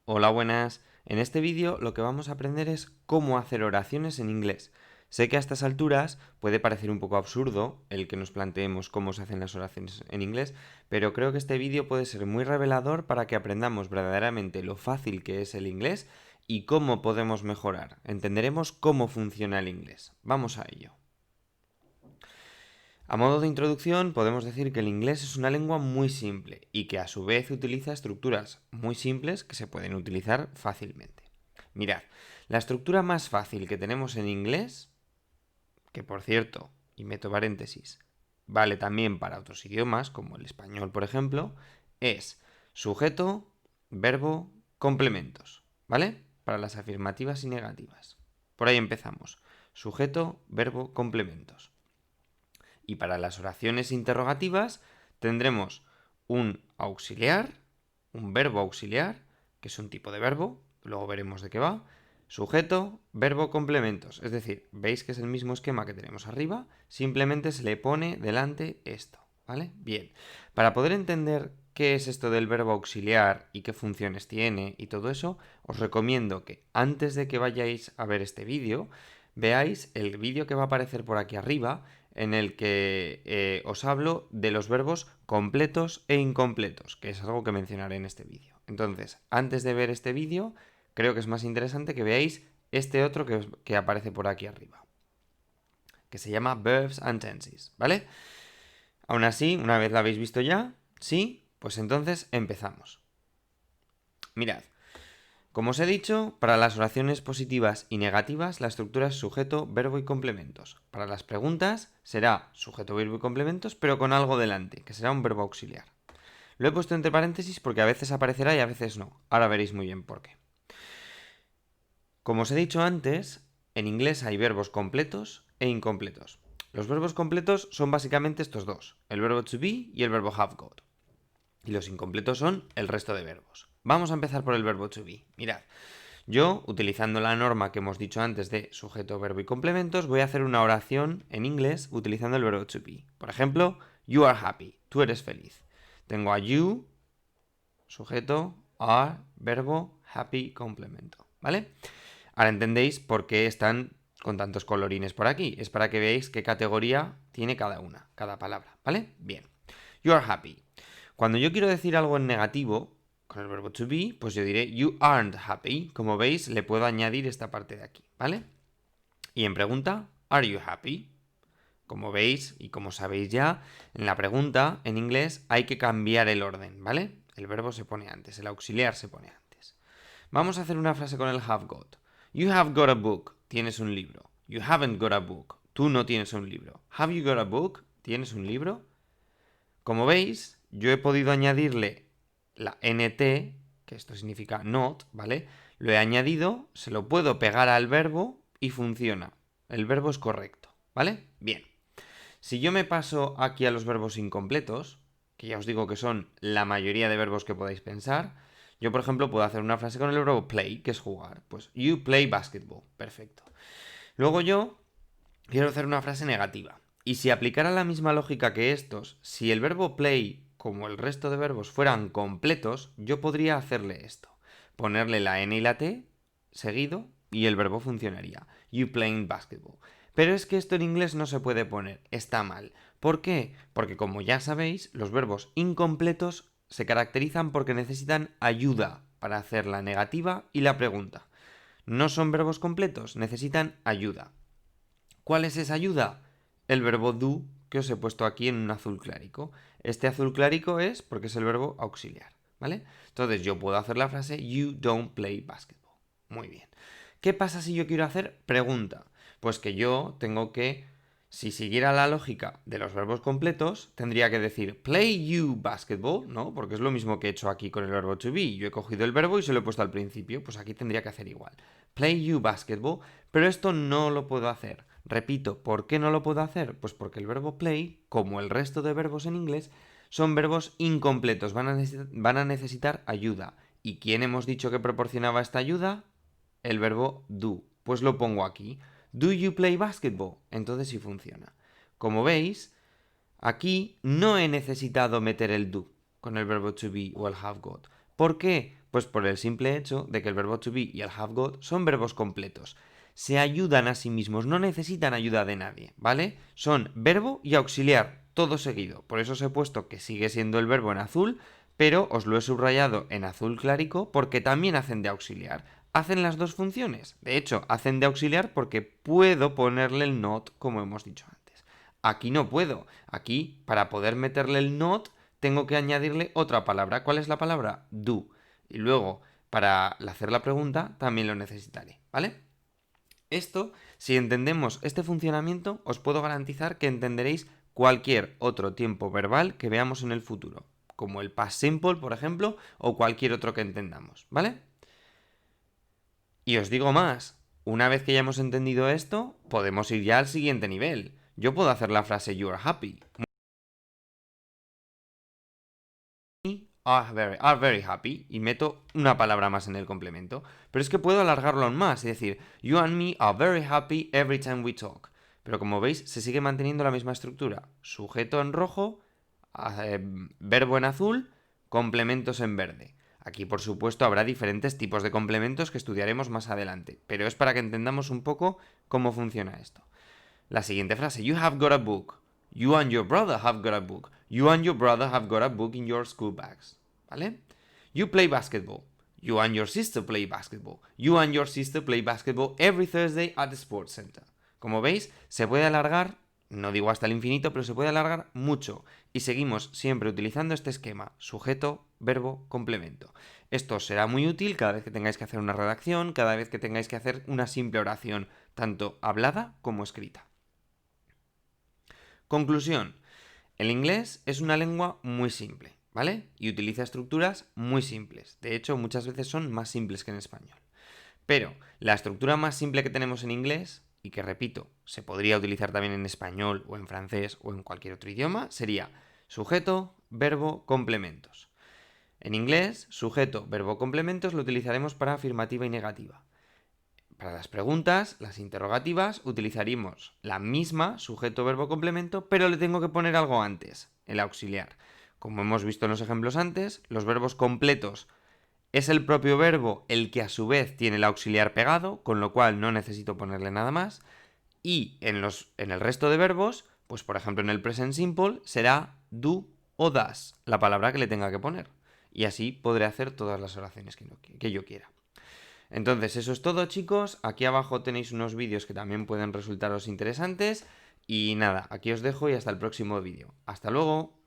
Hola, buenas. En este vídeo lo que vamos a aprender es cómo hacer oraciones en inglés. Sé que a estas alturas puede parecer un poco absurdo el que nos planteemos cómo se hacen las oraciones en inglés, pero creo que este vídeo puede ser muy revelador para que aprendamos verdaderamente lo fácil que es el inglés y cómo podemos mejorar. Entenderemos cómo funciona el inglés. Vamos a ello. A modo de introducción, podemos decir que el inglés es una lengua muy simple y que a su vez utiliza estructuras muy simples que se pueden utilizar fácilmente. Mirad, la estructura más fácil que tenemos en inglés, que por cierto, y meto paréntesis, vale también para otros idiomas, como el español por ejemplo, es sujeto, verbo, complementos, ¿vale? Para las afirmativas y negativas. Por ahí empezamos. Sujeto, verbo, complementos. Y para las oraciones interrogativas tendremos un auxiliar, un verbo auxiliar, que es un tipo de verbo, luego veremos de qué va, sujeto, verbo, complementos. Es decir, veis que es el mismo esquema que tenemos arriba, simplemente se le pone delante esto, ¿vale? Bien, para poder entender qué es esto del verbo auxiliar y qué funciones tiene y todo eso, os recomiendo que antes de que vayáis a ver este vídeo, veáis el vídeo que va a aparecer por aquí arriba, en el que os hablo de los verbos completos e incompletos, que es algo que mencionaré en este vídeo. Entonces, antes de ver este vídeo, creo que es más interesante que veáis este otro que aparece por aquí arriba, que se llama Verbs and Tenses, ¿vale? Aún así, una vez lo habéis visto ya, ¿sí? Pues entonces empezamos. Mirad, como os he dicho, para las oraciones positivas y negativas la estructura es sujeto, verbo y complementos. Para las preguntas será sujeto, verbo y complementos, pero con algo delante, que será un verbo auxiliar. Lo he puesto entre paréntesis porque a veces aparecerá y a veces no. Ahora veréis muy bien por qué. Como os he dicho antes, en inglés hay verbos completos e incompletos. Los verbos completos son básicamente estos dos, el verbo to be y el verbo have got. Y los incompletos son el resto de verbos. Vamos a empezar por el verbo to be. Mirad, yo, utilizando la norma que hemos dicho antes de sujeto, verbo y complementos, voy a hacer una oración en inglés utilizando el verbo to be. Por ejemplo, you are happy, tú eres feliz. Tengo a you, sujeto, are, verbo, happy, complemento. ¿Vale? Ahora entendéis por qué están con tantos colorines por aquí. Es para que veáis qué categoría tiene cada una, cada palabra. ¿Vale? Bien. You are happy. Cuando yo quiero decir algo en negativo, con el verbo to be, pues yo diré you aren't happy. Como veis, le puedo añadir esta parte de aquí, ¿vale? Y en pregunta, are you happy? Como veis y como sabéis ya, en la pregunta, en inglés, hay que cambiar el orden, ¿vale? El verbo se pone antes, el auxiliar se pone antes. Vamos a hacer una frase con el have got. You have got a book. Tienes un libro. You haven't got a book. Tú no tienes un libro. Have you got a book? ¿Tienes un libro? Como veis, yo he podido añadirle la nt, que esto significa not, ¿vale? Lo he añadido, se lo puedo pegar al verbo y funciona. El verbo es correcto, ¿vale? Bien. Si yo me paso aquí a los verbos incompletos, que ya os digo que son la mayoría de verbos que podáis pensar, yo por ejemplo puedo hacer una frase con el verbo play, que es jugar. Pues you play basketball. Perfecto. Luego yo quiero hacer una frase negativa. Y si aplicara la misma lógica que estos, si el verbo play, como el resto de verbos, fueran completos, yo podría hacerle esto. Ponerle la N y la T seguido y el verbo funcionaría. You playing basketball. Pero es que esto en inglés no se puede poner, está mal. ¿Por qué? Porque como ya sabéis, los verbos incompletos se caracterizan porque necesitan ayuda para hacer la negativa y la pregunta. No son verbos completos, necesitan ayuda. ¿Cuál es esa ayuda? El verbo do que os he puesto aquí en un azul clarico. Este azul clarico es porque es el verbo auxiliar, ¿vale? Entonces yo puedo hacer la frase you don't play basketball. Muy bien. ¿Qué pasa si yo quiero hacer pregunta? Pues que yo tengo que, si siguiera la lógica de los verbos completos, tendría que decir play you basketball, ¿no? Porque es lo mismo que he hecho aquí con el verbo to be. Yo he cogido el verbo y se lo he puesto al principio, pues aquí tendría que hacer igual. Play you basketball, pero esto no lo puedo hacer. Repito, ¿por qué no lo puedo hacer? Pues porque el verbo play, como el resto de verbos en inglés, son verbos incompletos, van a necesitar ayuda. ¿Y quién hemos dicho que proporcionaba esta ayuda? El verbo do. Pues lo pongo aquí. Do you play basketball? Entonces sí funciona. Como veis, aquí no he necesitado meter el do con el verbo to be o el have got. ¿Por qué? Pues por el simple hecho de que el verbo to be y el have got son verbos completos. Se ayudan a sí mismos, no necesitan ayuda de nadie, ¿vale? Son verbo y auxiliar, todo seguido. Por eso os he puesto que sigue siendo el verbo en azul, pero os lo he subrayado en azul clarico porque también hacen de auxiliar. Hacen las dos funciones. De hecho, hacen de auxiliar porque puedo ponerle el not, como hemos dicho antes. Aquí no puedo. Aquí, para poder meterle el not, tengo que añadirle otra palabra. ¿Cuál es la palabra? Do. Y luego, para hacer la pregunta, también lo necesitaré, ¿vale? Esto, si entendemos este funcionamiento, os puedo garantizar que entenderéis cualquier otro tiempo verbal que veamos en el futuro, como el past simple, por ejemplo, o cualquier otro que entendamos, ¿vale? Y os digo más, una vez que ya hemos entendido esto, podemos ir ya al siguiente nivel. Yo puedo hacer la frase you are happy. Are very happy y meto una palabra más en el complemento. Pero es que puedo alargarlo aún más, es decir, you and me are very happy every time we talk. Pero como veis, se sigue manteniendo la misma estructura. Sujeto en rojo, verbo en azul, complementos en verde. Aquí, por supuesto, habrá diferentes tipos de complementos que estudiaremos más adelante, pero es para que entendamos un poco cómo funciona esto. La siguiente frase, you have got a book. You and your brother have got a book. You and your brother have got a book in your school bags. ¿Vale? You play basketball. You and your sister play basketball. You and your sister play basketball every Thursday at the sports center. Como veis, se puede alargar, no digo hasta el infinito, pero se puede alargar mucho. Y seguimos siempre utilizando este esquema, sujeto, verbo, complemento. Esto será muy útil cada vez que tengáis que hacer una redacción, cada vez que tengáis que hacer una simple oración, tanto hablada como escrita. Conclusión. El inglés es una lengua muy simple, ¿vale? Y utiliza estructuras muy simples. De hecho, muchas veces son más simples que en español. Pero la estructura más simple que tenemos en inglés, y que repito, se podría utilizar también en español o en francés o en cualquier otro idioma, sería sujeto, verbo, complementos. En inglés, sujeto, verbo, complementos lo utilizaremos para afirmativa y negativa. Para las preguntas, las interrogativas, utilizaríamos la misma sujeto, verbo, complemento, pero le tengo que poner algo antes, el auxiliar. Como hemos visto en los ejemplos antes, los verbos completos es el propio verbo el que a su vez tiene el auxiliar pegado, con lo cual no necesito ponerle nada más. Y en el resto de verbos, pues por ejemplo en el present simple será do o das, la palabra que le tenga que poner. Y así podré hacer todas las oraciones que yo quiera. Entonces, eso es todo, chicos. Aquí abajo tenéis unos vídeos que también pueden resultaros interesantes. Y nada, aquí os dejo y hasta el próximo vídeo. ¡Hasta luego!